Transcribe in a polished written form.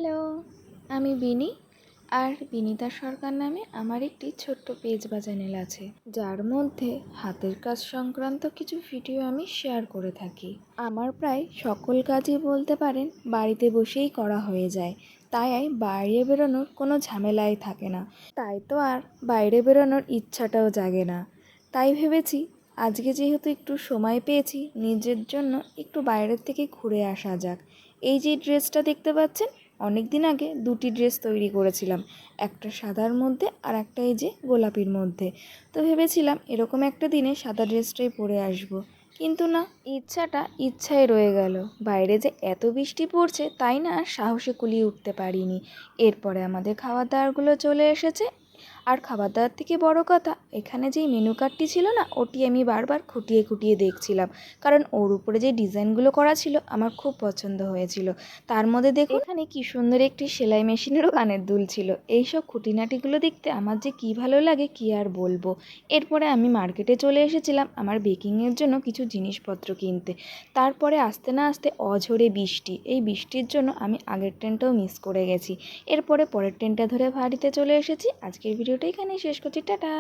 Hello, আমি বিনি। আর বিনিতা সরকার নামে আমার একটি ছোট্ট পেজ বা চ্যানেল আছে, যার মধ্যে হাতের কাজ সংক্রান্ত কিছু ভিডিও আমি শেয়ার করে থাকি। আমার প্রায় সকল কাজই বলতে পারেন বাড়িতে বসেই করা হয়ে যায়, তাই বাইরে বেরোনোর কোনো ঝামেলাই থাকে না। তাই তো আর বাইরে বেরোনোর ইচ্ছাটাও জাগে না। তাই ভেবেছি আজকে যেহেতু একটু সময় পেয়েছি, নিজের জন্য একটু বাইরের থেকে ঘুরে আসা যাক। এই যে ড্রেসটা দেখতে পাচ্ছেন, অনেক দিন আগে দুটি ড্রেস তৈরি করেছিলাম, একটা সাদার মধ্যে আর একটা এই যে গোলাপির মধ্যে। তো ভেবেছিলাম এরকম একটা দিনে সাদা ড্রেসটাই পরে আসব, কিন্তু না, ইচ্ছাটা ইচ্ছাই রয়ে গেল। বাইরে যে এত বৃষ্টি পড়ছে তাই না আর সাহসে কুলিয়ে উঠতে পারিনি। এরপরে আমাদের খাবার দাবারগুলো চলে এসেছে। আর খাবার দাবার থেকে বড় কথা, এখানে যেই মেনু কার্ডটি ছিল না, ওটি আমি বারবার খুঁটিয়ে খুঁটিয়ে দেখছিলাম, কারণ ওর উপরে যে ডিজাইনগুলো করা ছিল আমার খুব পছন্দ হয়েছিল। তার মধ্যে দেখুন এখানে কি সুন্দর একটি সেলাই মেশিনেরও কানের দুল ছিল। এইসব খুঁটিনাটিগুলো দেখতে আমার যে কী ভালো লাগে কী আর বলবো। এরপরে আমি মার্কেটে চলে এসেছিলাম আমার বেকিংয়ের জন্য কিছু জিনিসপত্র কিনতে। তারপরে আসতে না আসতে অঝোরে বৃষ্টি, এই বৃষ্টির জন্য আমি আগের ট্রেনটাও মিস করে গেছি। এরপরে পরের ট্রেনটা ধরে বাড়িতে চলে এসেছি। আজকের ভিডিওটা এখানেই শেষ করছি, টাটা।